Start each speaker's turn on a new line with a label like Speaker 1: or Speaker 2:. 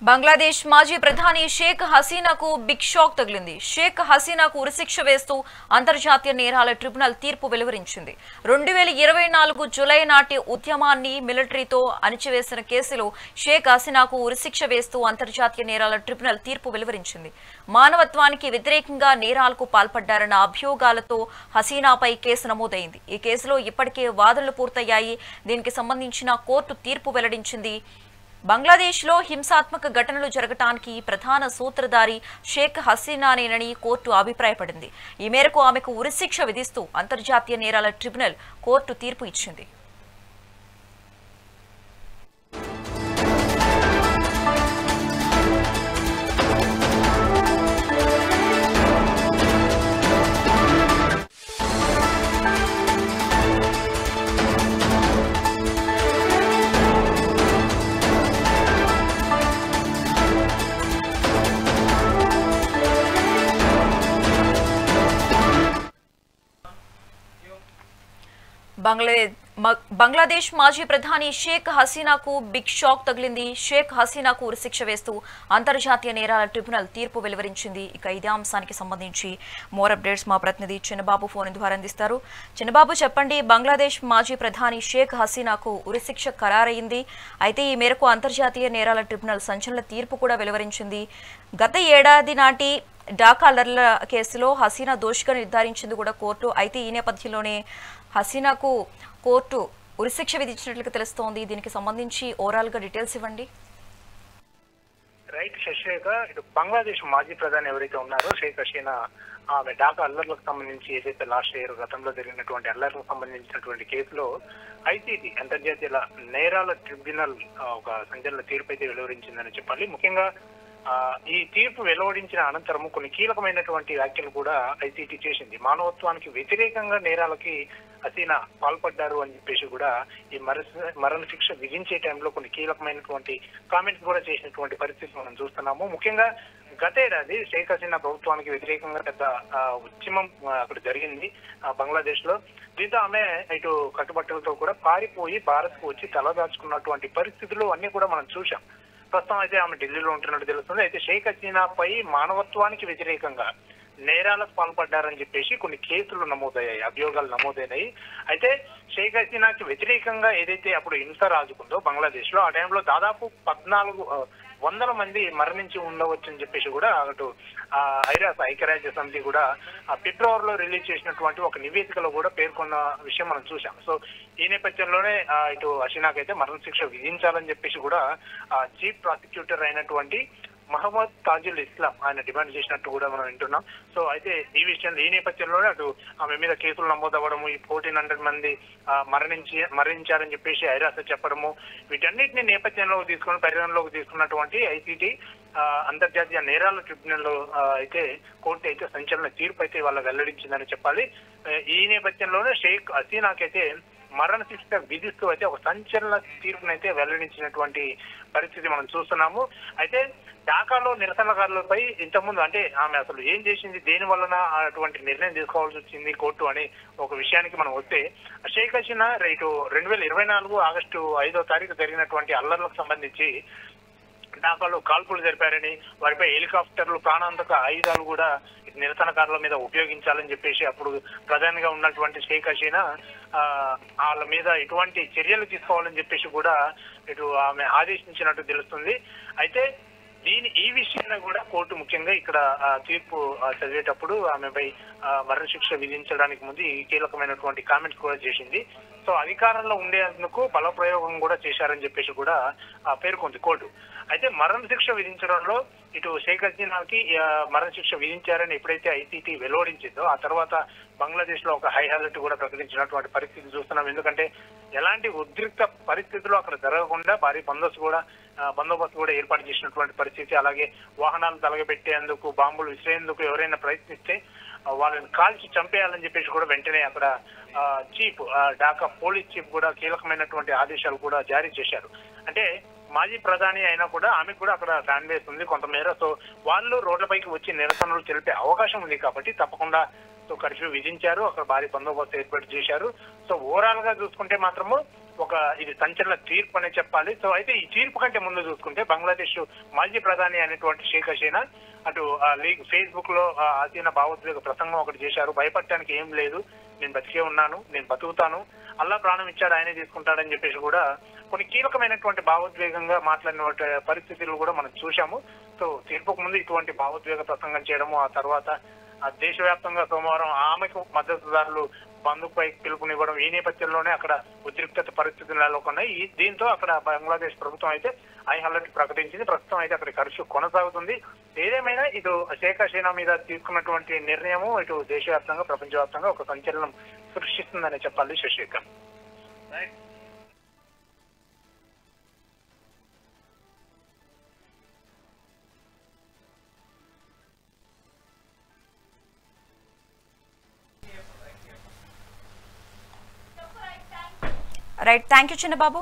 Speaker 1: బంగ్లాదేశ్ మాజీ ప్రధాని Sheikh హసీనాకు big shock తగిలింది. షేక్ హసీనాకు ఉరిశిక్ష వేస్తూ అంతర్జాతీయ నేరాల ట్రిబ్యునల్ తీర్పు వెలువరించింది. 2024 జూలై నాటి ఉద్యమాన్ని మిలిటరీతో అణిచివేసిన కేసులో షేక్ హసీనాకు ఉరిశిక్ష వేస్తూ అంతర్జాతీయ నేరాల ట్రిబ్యునల్ తీర్పు వెలువరించింది. మానవత్వానికి వ్యతిరేకంగా నేరాలకు పాల్పడ్డారన్న అభియోగాలతో హసీనాపై కేసు నమోదైంది. ఈ కేసులో ఇప్పటికే వాదనలు పూర్తయ్యాయి. దీనికి సంబంధించిన కోర్టు తీర్పు వెల్లడించింది. బంగ్లాదేశ్లో హింసాత్మక ఘటనలు జరగటానికి ప్రధాన సూత్రధారి షేక్ హసీనానేనని కోర్టు అభిప్రాయపడింది. ఈ మేరకు ఆమెకు ఉరిశిక్ష విధిస్తూ అంతర్జాతీయ నేరాల ట్రిబ్యునల్ కోర్టు తీర్పు ఇచ్చింది. బంగ్లాదేశ్ మాజీ ప్రధాని షేక్ హసీనాకు బిగ్ షాక్ తగిలింది. షేక్ హసీనాకు ఉరిశిక్ష వేస్తూ అంతర్జాతీయ నేరాల ట్రిబ్యునల్ తీర్పు వెలువరించింది. ఇక ఇదే అంశానికి సంబంధించి మోర్ అప్డేట్స్ మా ప్రతినిధి చిన్నబాబు ఫోన్ ద్వారా అందిస్తారు. చిన్నబాబు, చెప్పండి, బంగ్లాదేశ్ మాజీ ప్రధాని షేక్ హసీనాకు ఉరిశిక్ష ఖరారైంది. అయితే ఈ మేరకు అంతర్జాతీయ నేరాల ట్రిబ్యునల్ సంచలన తీర్పు కూడా వెలువరించింది. గత ఏడాది నాటి ఢాకా అల్లర్ల కేసులో హసీనా దోషిగా నిర్ధారించింది కూడా కోర్టు. అయితే ఈ నేపథ్యంలోనే హసీనాకు కోర్టు ఉరిశిక్ష విధించినట్లుగా తెలుస్తోంది. దీనికి సంబంధించి ఓవరాల్ గా డీటెయిల్స్ ఇవ్వండి.
Speaker 2: రైట్ శశిరేఖ, ఇటు బంగ్లాదేశ్ మాజీ ప్రధాని ఎవరైతే ఉన్నారో షేక్ హసీనా ఆమె ఢాకా అల్లర్లకు సంబంధించి ఏదైతే లాస్ట్ ఇయర్ గతంలో జరిగినటువంటి అల్లర్లకు సంబంధించినటువంటి కేసులో ఐసీటీ అంతర్జాతీయ నేరాల ట్రిబ్యునల్ ఒక సంచలన తీర్పు అయితే వెలువరించిందని చెప్పాలి. ముఖ్యంగా ఈ తీర్పు వెలువడించిన అనంతరం కొన్ని కీలకమైనటువంటి వ్యాఖ్యలు కూడా ఐసీటీ చేసింది. మానవత్వానికి వ్యతిరేకంగా నేరాలకి హసీనా పాల్పడ్డారు అని చెప్పేసి కూడా ఈ మరణ శిక్ష విధించే టైంలో కొన్ని కీలకమైనటువంటి కామెంట్స్ కూడా చేసినటువంటి పరిస్థితి మనం చూస్తున్నాము. ముఖ్యంగా గతేడాది షేక్ హసీనా ప్రభుత్వానికి వ్యతిరేకంగా పెద్ద ఉద్యమం అక్కడ జరిగింది బంగ్లాదేశ్ లో. దీంతో ఆమె ఇటు కట్టుబట్టలతో కూడా పారిపోయి భారత్ కు వచ్చి తలదాచుకున్నటువంటి పరిస్థితులు అన్ని కూడా మనం చూసాం. ప్రస్తుతం అయితే ఆమె ఢిల్లీలో ఉంటున్నట్టు తెలుస్తుంది. అయితే షేక్ హసీనాపై మానవత్వానికి వ్యతిరేకంగా నేరాలకు పాల్పడ్డారని చెప్పేసి కొన్ని కేసులు నమోదయ్యాయి, అభియోగాలు నమోదైనాయి. అయితే షేక్ హసీనాకి వ్యతిరేకంగా ఏదైతే అప్పుడు హింస రాజుకుందో బంగ్లాదేశ్ లో, ఆ టైంలో దాదాపు 1400 మంది మరణించి ఉండవచ్చు అని చెప్పేసి కూడా అటు ఐక్యరాజ్య సమితి కూడా ఫిబ్రవరిలో రిలీజ్ చేసినటువంటి ఒక నివేదికలో కూడా పేర్కొన్న విషయం మనం చూసాం. సో ఈ నేపథ్యంలోనే ఇటు హసీనాకైతే మరణ శిక్ష విధించాలని చెప్పేసి కూడా చీఫ్ ప్రాసిక్యూటర్ అయినటువంటి మహమ్మద్ తాజుల్ ఇస్లాం ఆయన డిమాండ్ చేసినట్టు కూడా మనం వింటున్నాం. సో అయితే ఈ నేపథ్యంలోనే అటు ఆమె మీద కేసులు నమోదవ్వడము, ఈ 1400 మంది మరణించారని చెప్పేసి ఐరాస చెప్పడము, వీటన్నిటిని నేపథ్యంలోకి తీసుకుని పరిగణలోకి తీసుకున్నటువంటి ఐసీటీ అంతర్జాతీయ నేరాల ట్రిబ్యునల్ అయితే కోర్టు అయితే సంచలన తీర్పు అయితే వాళ్ళ వెల్లడించిందని చెప్పాలి. ఈ నేపథ్యంలోనే షేక్ హసీనాకైతే మరణ శిక్ష విధిస్తూ అయితే ఒక సంచలన తీర్పునైతే వెల్లడించినటువంటి పరిస్థితి మనం చూస్తున్నాము. అయితే ఢాకాలో నిరసనకారులపై ఇంతకుముందు అంటే ఆమె అసలు ఏం చేసింది, దేని వలన అటువంటి నిర్ణయం తీసుకోవాల్సి వచ్చింది కోర్టు అనే ఒక విషయానికి మనం వస్తే, షేక్ హసీనా రైటు 2024 ఆగస్టు 5వ తారీఖు జరిగినటువంటి అల్లర్లకు సంబంధించి ఢాకాలో కాల్పులు జరిపారని, వారిపై హెలికాప్టర్లు, ప్రాణాంతక ఆయుధాలు కూడా నిరసనకారుల మీద ఉపయోగించాలని చెప్పేసి అప్పుడు ప్రధానిగా ఉన్నటువంటి షేక్ హసీనా వాళ్ళ మీద ఎటువంటి చర్యలు తీసుకోవాలని చెప్పేసి కూడా ఇటు ఆమె ఆదేశించినట్టు తెలుస్తుంది. అయితే ఈ విషయాన్ని కూడా కోర్టు ముఖ్యంగా ఇక్కడ తీర్పు చదివేటప్పుడు ఆమెపై మరణశిక్ష విధించడానికి ముందు ఈ కీలకమైనటువంటి కామెంట్స్ కూడా చేసింది. సో అధికారంలో ఉండేందుకు బలప్రయోగం కూడా చేశారని చెప్పేసి కూడా పేర్కొంది కోర్టు. అయితే మరణ శిక్ష విధించడంలో ఇటు షేక్ హసీనాకి మరణ శిక్ష విధించారని ఎప్పుడైతే ఐసీటీ వెలువడించిందో ఆ తర్వాత బంగ్లాదేశ్ లో ఒక హై అలర్ట్ కూడా ప్రకటించినటువంటి పరిస్థితి చూస్తున్నాం. ఎందుకంటే ఎలాంటి ఉద్రిక్త పరిస్థితులు అక్కడ జరగకుండా భారీ బందోబస్తు కూడా ఏర్పాటు చేసినటువంటి పరిస్థితి. అలాగే వాహనాలు తలగబెట్టేందుకు, బాంబులు విసిరేందుకు ఎవరైనా ప్రయత్నిస్తే వాళ్ళని కాల్చి చంపేయాలని చెప్పేసి కూడా వెంటనే అక్కడ చీఫ్ ఢాకా పోలీస్ చీఫ్ కూడా కీలకమైనటువంటి ఆదేశాలు కూడా జారీ చేశారు. అంటే మాజీ ప్రధాని అయినా కూడా ఆమెకు కూడా అక్కడ ఫ్యాన్ బేస్ ఉంది కొంతమేర. సో వాళ్ళు రోడ్లపైకి వచ్చి నిరసనలు తెలిపే అవకాశం ఉంది కాబట్టి తప్పకుండా కర్ఫ్యూ విధించారు, అక్కడ భారీ బందోబస్తు ఏర్పాటు చేశారు. సో ఓవరాల్ గా చూసుకుంటే మాత్రము ఒక ఇది సంచలన తీర్పు అనే చెప్పాలి. సో అయితే ఈ తీర్పు కంటే ముందు చూసుకుంటే బంగ్లాదేశ్ మాజీ ప్రధాని అనేటువంటి షేక్ హసీనా అటు ఫేస్బుక్ లో హసీనా భావోద్వేగ ప్రసంగం ఒకటి చేశారు. భయపడటానికి ఏం లేదు, నేను బతికే ఉన్నాను, నేను బతుకుతాను, అల్లా ప్రాణం ఇచ్చాడు ఆయనే తీసుకుంటాడని చెప్పేసి కూడా కొన్ని కీలకమైనటువంటి భావోద్వేగంగా మాట్లాడిన పరిస్థితులు కూడా మనం చూశాము. సో తీర్పుకు ముందు ఇటువంటి భావోద్వేగ ప్రసంగం చేయడము, ఆ తర్వాత దేశవ్యాప్తంగా సోమవారం ఆమెకు మద్దతుదారులు బంధుపై పిలుపునివ్వడం, ఈ నేపథ్యంలోనే అక్కడ ఉద్రిక్తత పరిస్థితులు నెలకొన్నాయి. దీంతో అక్కడ బంగ్లాదేశ్ ప్రభుత్వం అయితే హై అలర్ట్ ప్రకటించింది. ప్రస్తుతం అయితే అక్కడ కర్ఫ్యూ కొనసాగుతుంది. ఏదేమైనా ఇటు షేక్ హసీనా మీద తీసుకున్నటువంటి నిర్ణయము ఇటు దేశవ్యాప్తంగా ప్రపంచవ్యాప్తంగా ఒక సంచలనం సృష్టిస్తుందనే చెప్పాలి Shashikhar.
Speaker 1: Right, thank you Chinnababu.